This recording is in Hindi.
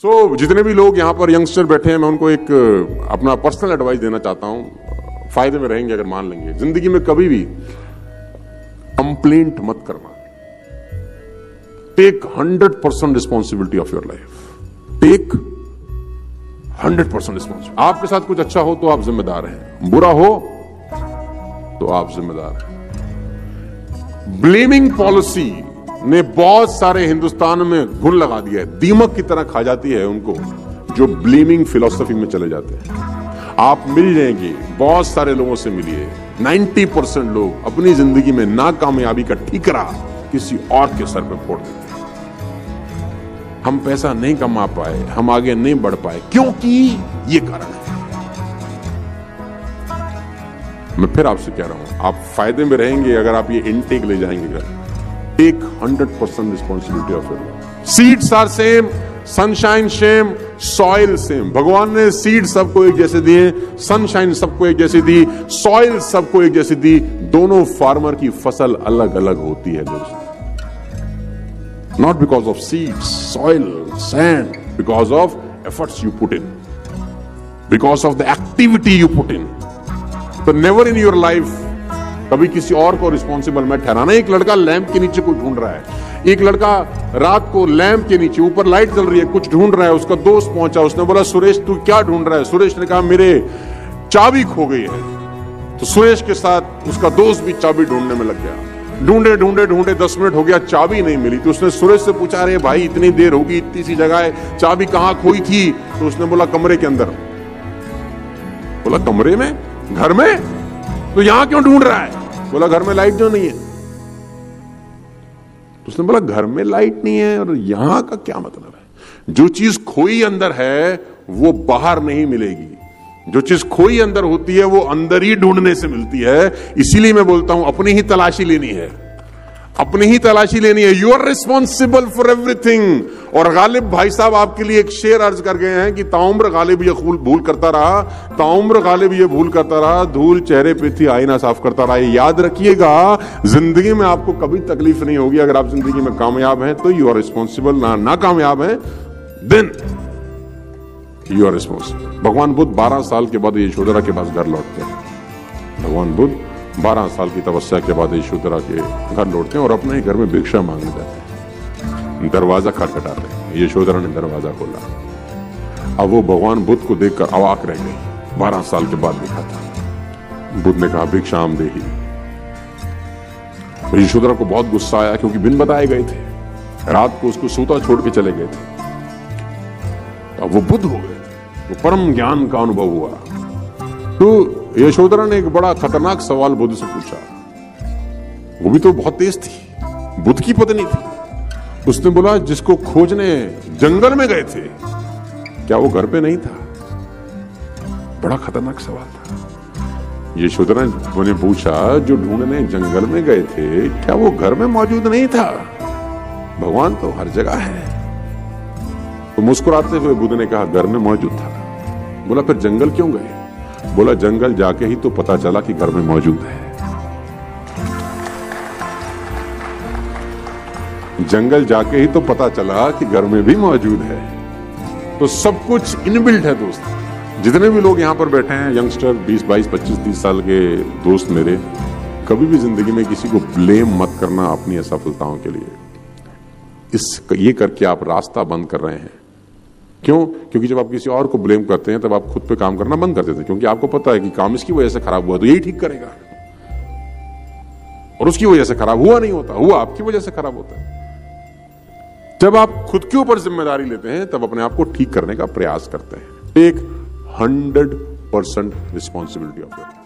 जितने भी लोग यहाँ पर यंगस्टर बैठे हैं, मैं उनको एक अपना पर्सनल एडवाइस देना चाहता हूं। फायदे में रहेंगे अगर मान लेंगे। जिंदगी में कभी भी कंप्लेंट मत करना। Take 100% responsibility of your life. Take 100% responsibility. आपके साथ कुछ अच्छा हो तो आप जिम्मेदार हैं, बुरा हो तो आप जिम्मेदार हैं। ब्लेमिंग पॉलिसी ने बहुत सारे हिंदुस्तान में घुन लगा दिया है। दीमक की तरह खा जाती है उनको जो ब्लेमिंग फिलॉसफी में चले जाते हैं। आप मिल जाएंगे, बहुत सारे लोगों से मिलिए। 90% लोग अपनी जिंदगी में नाकामयाबी का ठीकरा किसी और के सर पे फोड़ देते हैं। हम पैसा नहीं कमा पाए, हम आगे नहीं बढ़ पाए, क्योंकि ये कारण है। मैं फिर आपसे कह रहा हूं, आप फायदे में रहेंगे अगर आप ये इनटेक ले जाएंगे घर। Take 100% responsibility of your life. Seeds are same, sunshine same, soil same. भगवान ने सीड सबको एक जैसे दिए, सनशाइन सबको एक जैसी दी, सॉइल सबको एक जैसी दी। दोनों फार्मर की फसल अलग अलग होती है दोस्तों। Not because of seeds, soil, sand, because of efforts you put in, because of the activity you put in. तो नेवर इन योर लाइफ कभी किसी और को रिस्पॉन्सिबल मत ठहराना। एक लड़का लैंप के नीचे कुछ ढूंढ रहा है, एक लड़का रात को लैंप के नीचे, ऊपर लाइट जल रही है, कुछ ढूंढ रहा है। उसका दोस्त पहुंचा, उसने बोला सुरेश तू क्या ढूंढ रहा है? सुरेश ने कहा मेरे चाबी खो गई है। तो सुरेश के साथ उसका दोस्त भी चाबी ढूंढने में लग गया। ढूंढे ढूंढे ढूंढे 10 मिनट हो गया, चाबी नहीं मिली। तो उसने सुरेश से पूछा, अरे भाई इतनी देर होगी, इतनी सी जगह है, चाबी कहां खोई थी? तो उसने बोला कमरे के अंदर। बोला कमरे में? घर में? तो यहां क्यों ढूंढ रहा है? बोला घर में लाइट जो नहीं है। तो उसने बोला घर में लाइट नहीं है और यहां का क्या मतलब है? जो चीज खोई अंदर है वो बाहर नहीं मिलेगी। जो चीज खोई अंदर होती है वो अंदर ही ढूंढने से मिलती है। इसीलिए मैं बोलता हूं अपनी ही तलाशी लेनी है, अपनी ही तलाशी लेनी है। You are responsible for everything. और गालिब भाई साहब आपके लिए एक शेर अर्ज कर गए हैं कि ताउम्र गालिब ये भूल करता रहा, ताउम्र गालिब ये भूल करता रहा, धूल चेहरे पे थी आईना साफ करता रहा। ये याद रखिएगा, जिंदगी में आपको कभी तकलीफ नहीं होगी। अगर आप जिंदगी में कामयाब हैं तो यू आर रिस्पॉन्सिबल, ना कामयाब हैं देन यू आर रिस्पॉन्सिबल। भगवान बुद्ध 12 साल के बाद यशोधरा के पास घर लौटते हैं। भगवान बुद्ध 12 साल की तपस्या के बाद यशोधरा के घर लौटते हैं और अपने घर में भिक्षा मांगने जाते हैं। दरवाजा खटखटाते हैं, यशोधरा ने दरवाजा खोला। अब वो भगवान बुद्ध को देखकर अवाक रह गई। 12 साल के बाद देखा था। बुद्ध ने कहा भिक्षाम देहि। यशोधरा को बहुत गुस्सा आया क्योंकि बिन बताए गए थे, रात को उसको सूता छोड़ के चले गए थे। अब वो बुद्ध हो गए, वो परम ज्ञान का अनुभव हुआ। तो यशोधरा ने एक बड़ा खतरनाक सवाल बुद्ध से पूछा। वो भी तो बहुत तेज थी, बुद्ध की पत्नी थी। उसने बोला जिसको खोजने जंगल में गए थे क्या वो घर पे नहीं था? बड़ा खतरनाक सवाल था। यशोधरा ने पूछा जो ढूंढने जंगल में गए थे क्या वो घर में मौजूद नहीं था? भगवान तो हर जगह है। तो मुस्कुराते हुए बुद्ध ने कहा घर में मौजूद था। बोला फिर जंगल क्यों गए? बोला जंगल जाके ही तो पता चला कि घर में मौजूद है। जंगल जाके ही तो पता चला कि घर में भी मौजूद है। तो सब कुछ इनबिल्ट है दोस्त। जितने भी लोग यहां पर बैठे हैं, यंगस्टर 20, 22, 25, 30 साल के दोस्त मेरे, कभी भी जिंदगी में किसी को ब्लेम मत करना अपनी असफलताओं के लिए। ये करके आप रास्ता बंद कर रहे हैं। क्यों? क्योंकि जब आप किसी और को ब्लेम करते हैं तब आप खुद पे काम करना बंद कर देते हैं, क्योंकि आपको पता है कि काम इसकी वजह से खराब हुआ तो यही ठीक करेगा, और उसकी वजह से खराब हुआ नहीं होता, हुआ आपकी वजह से खराब होता है। जब आप खुद के ऊपर जिम्मेदारी लेते हैं तब अपने आप को ठीक करने का प्रयास करते हैं। Take 100% responsibility of your life.